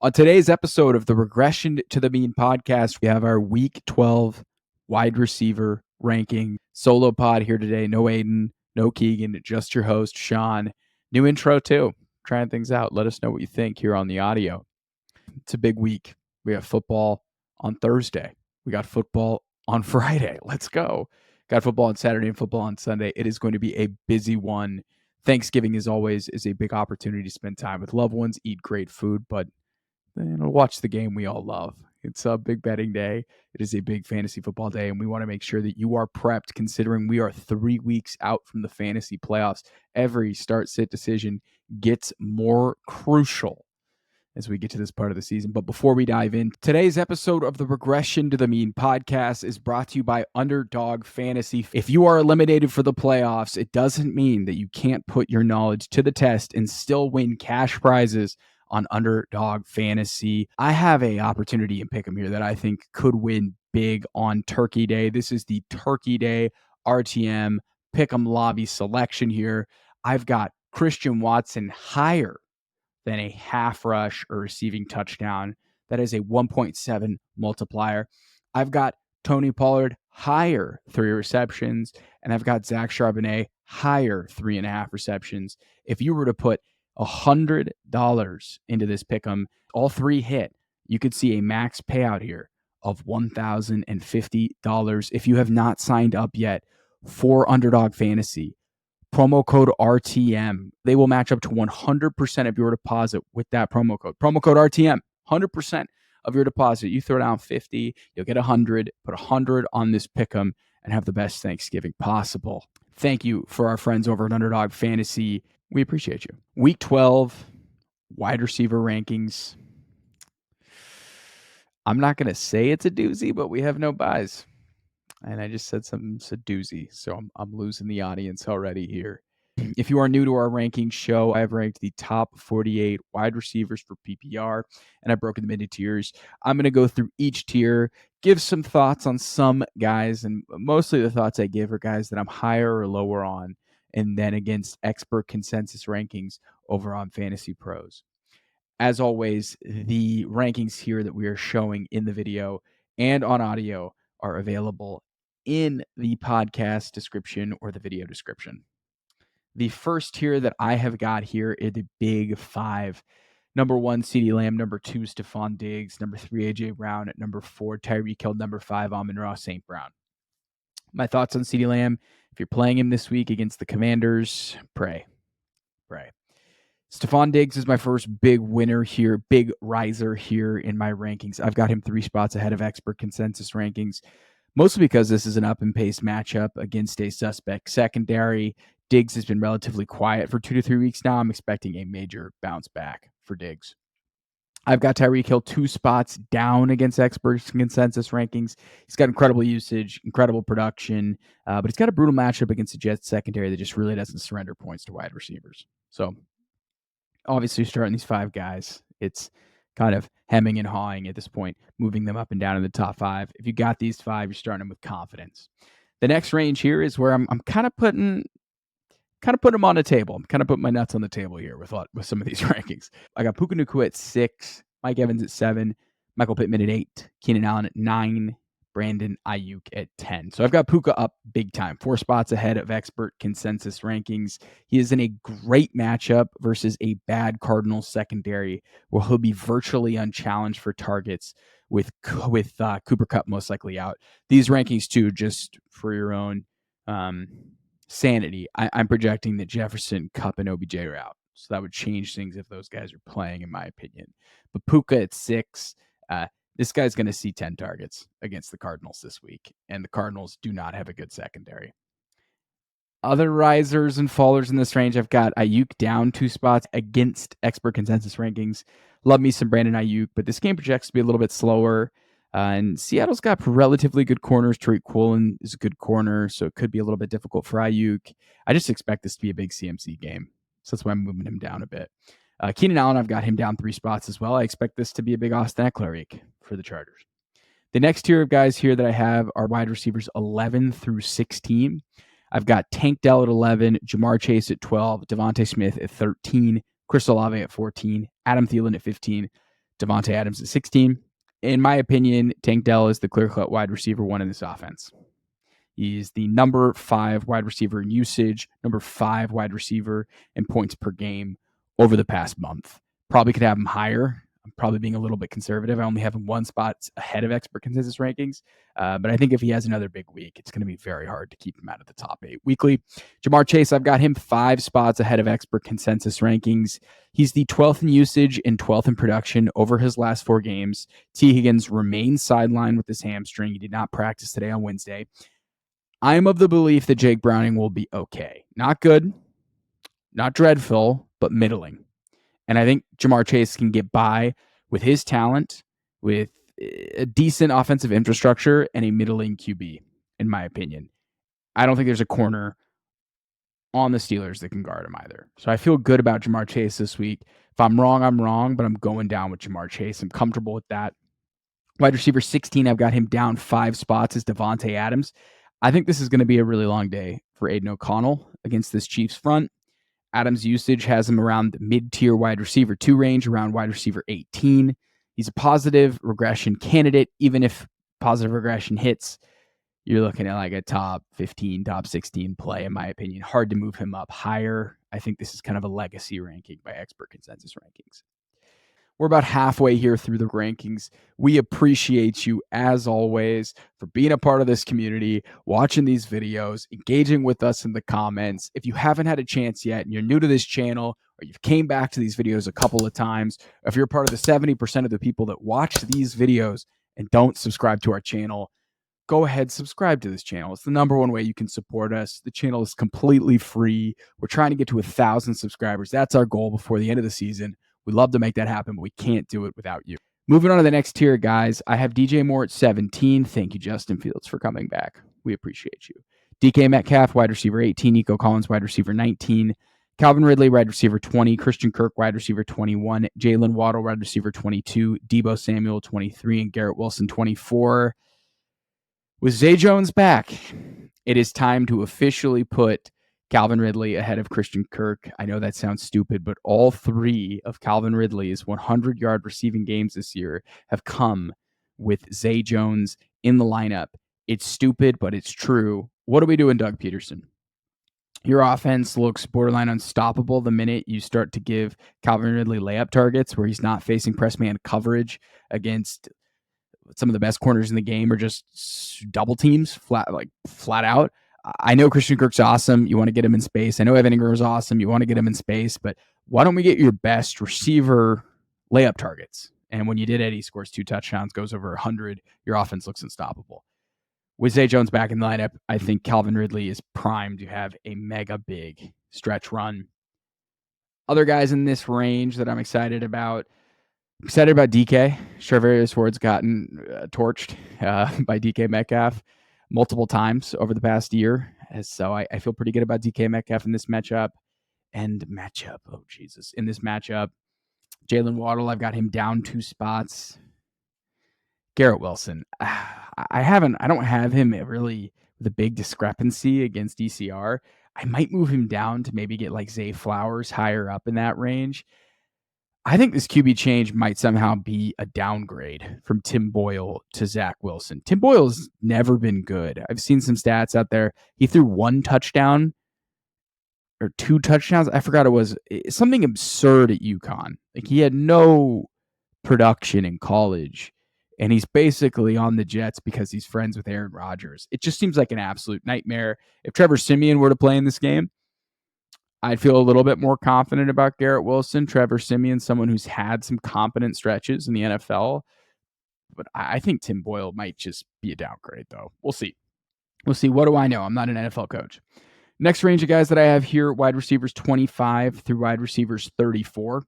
On today's episode of the Regression to the Mean podcast, we have our Week 12 wide receiver ranking solo pod here today. No Aiden, no Keegan, just your host, Shaun. New intro too. Trying things out. Let us know what you think here on the audio. It's a big week. We have football on Thursday. We got football on Friday. Let's go. Got football on Saturday and football on Sunday. It is going to be a busy one. Thanksgiving, as always, is a big opportunity to spend time with loved ones, eat great food, but watch the game we all love. It's a big betting day. It is a big fantasy football day, and we want to make sure that you are prepped, considering we are 3 weeks out from the fantasy playoffs. Every start-sit decision gets more crucial as we get to this part of the season. But before we dive in, today's episode of the Regression to the Mean podcast is brought to you by Underdog Fantasy. If you are eliminated for the playoffs, it doesn't mean that you can't put your knowledge to the test and still win cash prizes on Underdog Fantasy. I have an opportunity in Pick'em here that I think could win big on Turkey Day. This is the Turkey Day RTM Pick'em lobby selection here. I've got Christian Watson higher than a half rush or receiving touchdown. That is a 1.7 multiplier. I've got Tony Pollard higher 3 receptions, and I've got Zach Charbonnet higher 3.5 receptions. If you were to put $100 into this pick'em, all 3 hit, you could see a max payout here of $1,050. If you have not signed up yet for Underdog Fantasy, promo code RTM, they will match up to 100% of your deposit with that promo code. Promo code RTM, 100% of your deposit. You throw down 50, you'll get 100, put 100 on this pick'em and have the best Thanksgiving possible. Thank you for our friends over at Underdog Fantasy. We appreciate you. Week 12, wide receiver rankings. I'm not going to say it's a doozy, but we have no buys. And I just said it's a doozy, so I'm losing the audience already here. If you are new to our rankings show, I have ranked the top 48 wide receivers for PPR, and I've broken them into tiers. I'm going to go through each tier, give some thoughts on some guys, and mostly the thoughts I give are guys that I'm higher or lower on, and then against expert consensus rankings over on Fantasy Pros. As always, the rankings here that we are showing in the video and on audio are available in the podcast description or the video description. The first tier that I have got here is the big 5. Number 1, CeeDee Lamb. Number 2, Stefon Diggs. Number 3, A.J. Brown. At number 4, Tyreek Hill. Number 5, Amon-Ra St. Brown. My thoughts on CeeDee Lamb: if you're playing him this week against the Commanders, pray. Stefon Diggs is my first big winner here, big riser here in my rankings. I've got him 3 spots ahead of expert consensus rankings, mostly because this is an up and pace matchup against a suspect secondary. Diggs has been relatively quiet for 2 to 3 weeks now. I'm expecting a major bounce back for Diggs. I've got Tyreek Hill 2 spots down against expert consensus rankings. He's got incredible usage, incredible production, but he's got a brutal matchup against the Jets secondary that just really doesn't surrender points to wide receivers. So obviously starting these 5 guys, it's kind of hemming and hawing at this point, moving them up and down in the top 5. If you got these 5, you're starting them with confidence. The next range here is where I'm kind of putting them on the table. I'm kind of putting my nuts on the table here with some of these rankings. I got Puka Nacua at 6, Mike Evans at 7, Michael Pittman at 8, Keenan Allen at 9, Brandon Aiyuk at 10. So I've got Puka up big time, 4 spots ahead of expert consensus rankings. He is in a great matchup versus a bad Cardinals secondary where he'll be virtually unchallenged for targets with Cooper Kupp most likely out. These rankings too, just for your own sanity, I'm projecting that Jefferson, Kupp, and OBJ are out. So that would change things if those guys are playing, in my opinion. But Puka at 6, this guy's going to see 10 targets against the Cardinals this week, and the Cardinals do not have a good secondary. Other risers and fallers in this range, I've got Aiyuk down 2 spots against expert consensus rankings. Love me some Brandon Aiyuk, but this game projects to be a little bit slower. And Seattle's got relatively good corners. Tyreek Hill is a good corner, so it could be a little bit difficult for Aiyuk. I just expect this to be a big CMC game, so that's why I'm moving him down a bit. Keenan Allen, I've got him down 3 spots as well. I expect this to be a big Austin Eckler week for the Chargers. The next tier of guys here that I have are wide receivers 11 through 16. I've got Tank Dell at 11, Jamar Chase at 12, DeVonta Smith at 13, Chris Olave at 14, Adam Thielen at 15, Davante Adams at 16. In my opinion, Tank Dell is the clear-cut wide receiver one in this offense. He's the number 5 wide receiver in usage, number 5 wide receiver in points per game over the past month. Probably could have him higher. I'm probably being a little bit conservative. I only have him 1 spot ahead of expert consensus rankings. But I think if he has another big week, it's going to be very hard to keep him out of the top 8 weekly. Ja'Marr Chase, I've got him 5 spots ahead of expert consensus rankings. He's the 12th in usage and 12th in production over his last 4 games. T. Higgins remains sidelined with his hamstring. He did not practice today on Wednesday. I'm of the belief that Jake Browning will be okay. Not good, not dreadful, but middling. And I think Ja'Marr Chase can get by with his talent, with a decent offensive infrastructure, and a middling QB, in my opinion. I don't think there's a corner on the Steelers that can guard him either. So I feel good about Ja'Marr Chase this week. If I'm wrong, I'm wrong, but I'm going down with Ja'Marr Chase. I'm comfortable with that. Wide receiver 16, I've got him down 5 spots, is Davante Adams. I think this is going to be a really long day for Aiden O'Connell against this Chiefs front. Adams' usage has him around the mid-tier wide receiver 2 range, around wide receiver 18. He's a positive regression candidate. Even if positive regression hits, you're looking at like a top 15, top 16 play, in my opinion. Hard to move him up higher. I think this is kind of a legacy ranking by expert consensus rankings. We're about halfway here through the rankings. We appreciate you, as always, for being a part of this community, watching these videos, engaging with us in the comments. If you haven't had a chance yet and you're new to this channel, or you've came back to these videos a couple of times, or if you're part of the 70% of the people that watch these videos and don't subscribe to our channel, go ahead, subscribe to this channel. It's the number one way you can support us. The channel is completely free. We're trying to get to 1,000 subscribers. That's our goal before the end of the season. We'd love to make that happen, but we can't do it without you. Moving on to the next tier, guys. I have DJ Moore at 17. Thank you, Justin Fields, for coming back. We appreciate you. DK Metcalf, wide receiver 18. Nico Collins, wide receiver 19. Calvin Ridley, wide receiver 20. Christian Kirk, wide receiver 21. Jaylen Waddle, wide receiver 22. Deebo Samuel, 23. And Garrett Wilson, 24. With Zay Jones back, it is time to officially put Calvin Ridley ahead of Christian Kirk. I know that sounds stupid, but all 3 of Calvin Ridley's 100-yard receiving games this year have come with Zay Jones in the lineup. It's stupid, but it's true. What are we doing, Doug Peterson? Your offense looks borderline unstoppable the minute you start to give Calvin Ridley layup targets where he's not facing press man coverage against some of the best corners in the game, or just double teams flat out. I know Christian Kirk's awesome. You want to get him in space. I know Evan Ingram is awesome. You want to get him in space, but why don't we get your best receiver layup targets? And when you did it, he scores 2 touchdowns, goes over 100. Your offense looks unstoppable. With Zay Jones back in the lineup, I think Calvin Ridley is primed to have a mega big stretch run. Other guys in this range that I'm excited about. Excited about DK. Charvarius Ward's gotten torched by DK Metcalf multiple times over the past year. So I feel pretty good about DK Metcalf in this matchup. In this matchup, Jaylen Waddle, I've got him down 2 spots. Garrett Wilson, I don't have him really with a big discrepancy against DCR. I might move him down to maybe get like Zay Flowers higher up in that range. I think this QB change might somehow be a downgrade from Tim Boyle to Zach Wilson. Tim Boyle's never been good. I've seen some stats out there. He threw 1 touchdown or 2 touchdowns. I forgot it was something absurd at UConn. Like, he had no production in college, and he's basically on the Jets because he's friends with Aaron Rodgers. It just seems like an absolute nightmare. If Trevor Siemian were to play in this game, I'd feel a little bit more confident about Garrett Wilson. Trevor Siemian, someone who's had some competent stretches in the NFL. But I think Tim Boyle might just be a downgrade, though. We'll see. What do I know? I'm not an NFL coach. Next range of guys that I have here, wide receivers 25 through wide receivers 34.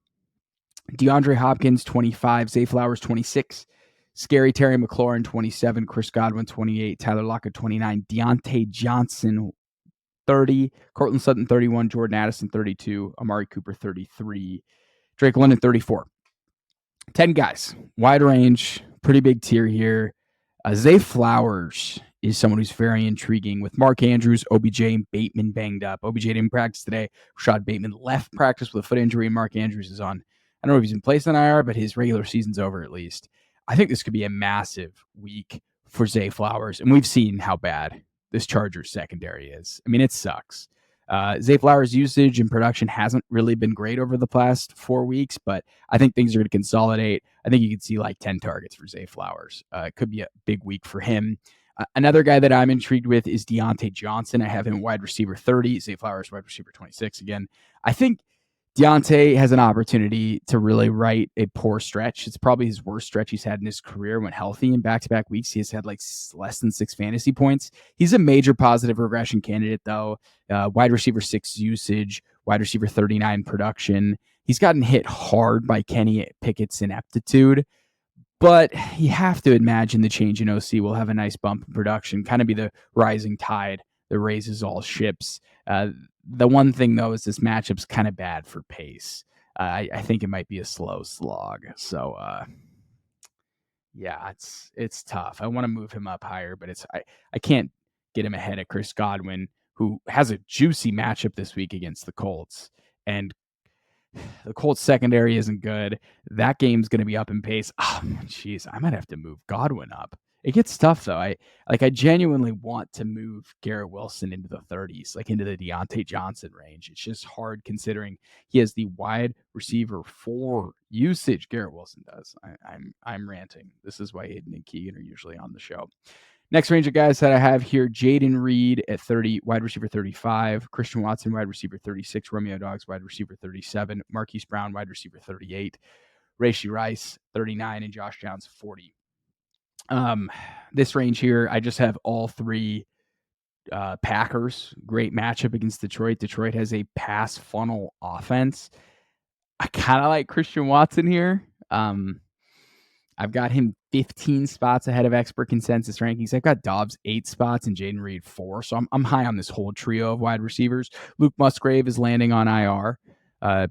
DeAndre Hopkins, 25. Zay Flowers, 26. Scary Terry McLaurin, 27. Chris Godwin, 28. Tyler Lockett, 29. Diontae Johnson, 30, Courtland Sutton, 31, Jordan Addison, 32, Amari Cooper, 33, Drake London, 34. 10 guys, wide range, pretty big tier here. Zay Flowers is someone who's very intriguing with Mark Andrews, OBJ, and Bateman banged up. OBJ didn't practice today. Rashad Bateman left practice with a foot injury, and Mark Andrews is on I don't know if he's been placed on IR, but his regular season's over at least. I think this could be a massive week for Zay Flowers, and we've seen how bad this Chargers secondary is. I mean, it sucks. Zay Flowers' usage and production hasn't really been great over the past 4 weeks, but I think things are going to consolidate. I think you could see like 10 targets for Zay Flowers. It could be a big week for him. Another guy that I'm intrigued with is Diontae Johnson. I have him wide receiver 30, Zay Flowers wide receiver 26 again. I think Diontae has an opportunity to really right a poor stretch. It's probably his worst stretch he's had in his career when healthy in back-to-back weeks. He has had like less than 6 fantasy points. He's a major positive regression candidate, though. Wide receiver 6 usage, wide receiver 39 production. He's gotten hit hard by Kenny Pickett's ineptitude, but you have to imagine the change in OC will have a nice bump in production, kind of be the rising tide that raises all ships. The one thing, though, is this matchup's kind of bad for pace. I think it might be a slow slog. So, yeah, it's tough. I want to move him up higher, but I can't get him ahead of Chris Godwin, who has a juicy matchup this week against the Colts. And the Colts secondary isn't good. That game's going to be up in pace. Oh, jeez, I might have to move Godwin up. It gets tough, though. I genuinely want to move Garrett Wilson into the 30s, like into the Diontae Johnson range. It's just hard considering he has the wide receiver 4 usage. Garrett Wilson does. I'm ranting. This is why Aiden and Keegan are usually on the show. Next range of guys that I have here, Jayden Reed at 30, wide receiver 35, Christian Watson, wide receiver 36, Romeo Doubs, wide receiver 37, Marquise Brown, wide receiver 38, Rashee Rice, 39, and Josh Downs, 40. This range here, I just have all 3 Packers. Great matchup against Detroit. Detroit has a pass funnel offense. I kind of like Christian Watson here. I've got him 15 spots ahead of expert consensus rankings. I've got Dobbs 8 spots and Jayden Reed 4. So I'm high on this whole trio of wide receivers. Luke Musgrave is landing on IR.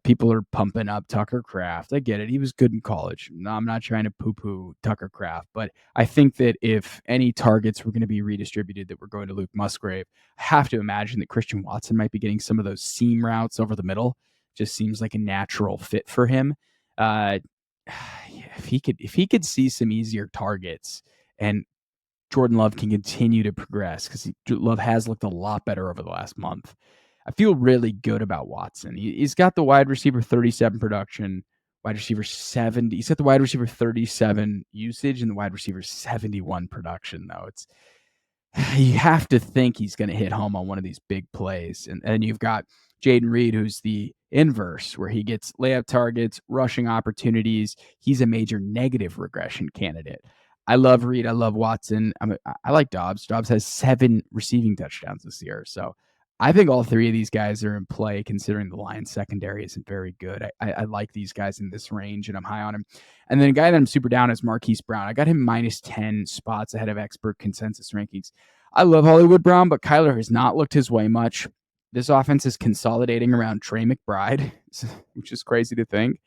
People are pumping up Tucker Kraft. I get it. He was good in college. No, I'm not trying to poo-poo Tucker Kraft, but I think that if any targets were going to be redistributed that were going to Luke Musgrave, I have to imagine that Christian Watson might be getting some of those seam routes over the middle. Just seems like a natural fit for him. If he could see some easier targets and Jordan Love can continue to progress, because Love has looked a lot better over the last month, I feel really good about Watson. He's got the wide receiver 37 production, wide receiver 70. He's got the wide receiver 37 usage and the wide receiver 71 production, though. You have to think he's going to hit home on one of these big plays. And you've got Jayden Reed, who's the inverse, where he gets layup targets, rushing opportunities. He's a major negative regression candidate. I love Reed. I love Watson. I like Dobbs. Dobbs has 7 receiving touchdowns this year. So I think all 3 of these guys are in play, considering the Lions secondary isn't very good. I like these guys in this range, and I'm high on him. And then a guy that I'm super down is Marquise Brown. I got him minus 10 spots ahead of expert consensus rankings. I love Hollywood Brown, but Kyler has not looked his way much. This offense is consolidating around Trey McBride, which is crazy to think.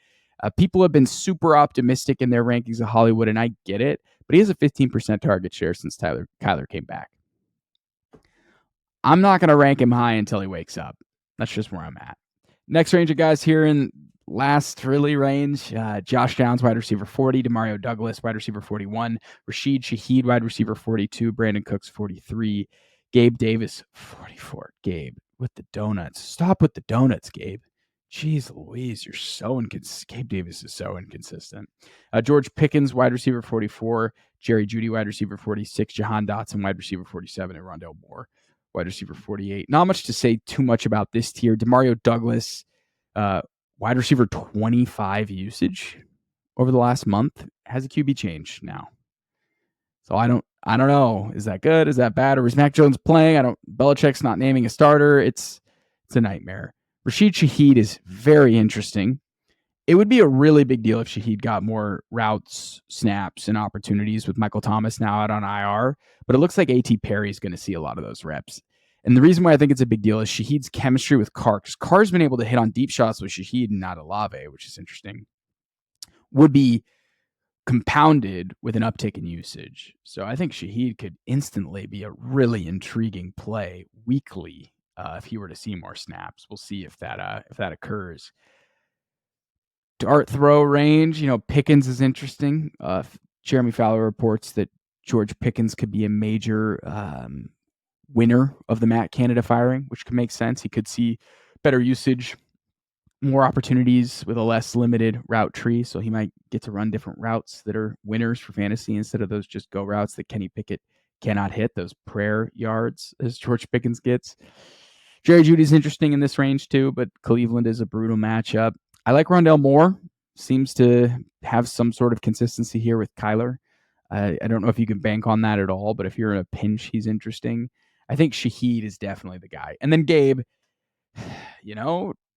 People have been super optimistic in their rankings of Hollywood, and I get it, but he has a 15% target share since Kyler came back. I'm not going to rank him high until he wakes up. That's just where I'm at. Next range of guys here in last really range, Josh Downs, wide receiver 40, Demario Douglas, wide receiver 41, Rashid Shaheed, wide receiver 42, Brandin Cooks, 43, Gabe Davis, 44. Gabe, with the donuts. Stop with the donuts, Gabe. Jeez Louise, you're so inconsistent. Gabe Davis is so inconsistent. George Pickens, wide receiver 44, Jerry Jeudy, wide receiver 46, Jahan Dotson, wide receiver 47, and Rondale Moore, wide receiver 48. Not much to say too much about this tier. Demario Douglas, wide receiver 25 usage over the last month, has a QB change now. So I don't know. Is that good? Is that bad? Or is Mac Jones playing? Belichick's not naming a starter. It's a nightmare. Rashid Shaheed is very interesting. It would be a really big deal if Shaheed got more routes, snaps, and opportunities with Michael Thomas now out on IR, but it looks like A.T. Perry is going to see a lot of those reps. And the reason why I think it's a big deal is Shaheed's chemistry with Carr, because Carr's been able to hit on deep shots with Shaheed and not Olave, which is interesting, would be compounded with an uptick in usage. So I think Shaheed could instantly be a really intriguing play weekly if he were to see more snaps. We'll see if that occurs. dart throw range, Pickens is interesting. Jeremy Fowler reports that George Pickens could be a major winner of the Matt Canada firing, which could make sense. He could see better usage, more opportunities with a less limited route tree, so he might get to run different routes that are winners for fantasy instead of those just go routes that Kenny Pickett cannot hit, those prayer yards as George Pickens gets. Jerry Jeudy's interesting in this range too, but Cleveland is a brutal matchup. I like Rondale Moore. Seems to have some sort of consistency here with Kyler. I don't know if you can bank on that at all, but if you're in a pinch, he's interesting. I think Shaheed is definitely the guy. And then Gabe,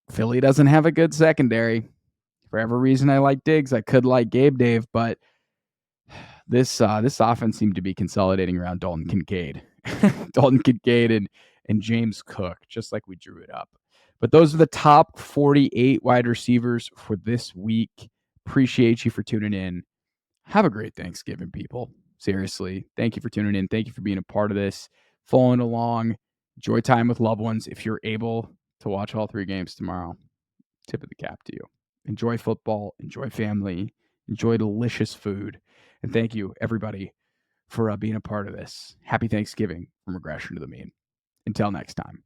Philly doesn't have a good secondary. For every reason I like Diggs, I could like Gabe Dave, but this offense seemed to be consolidating around Dalton Kincaid. Dalton Kincaid and James Cook, just like we drew it up. But those are the top 48 wide receivers for this week. Appreciate you for tuning in. Have a great Thanksgiving, people. Seriously, thank you for tuning in. Thank you for being a part of this, following along. Enjoy time with loved ones. If you're able to watch all 3 games tomorrow, tip of the cap to you. Enjoy football, enjoy family, enjoy delicious food. And thank you, everybody, for being a part of this. Happy Thanksgiving from Regression to the Mean. Until next time.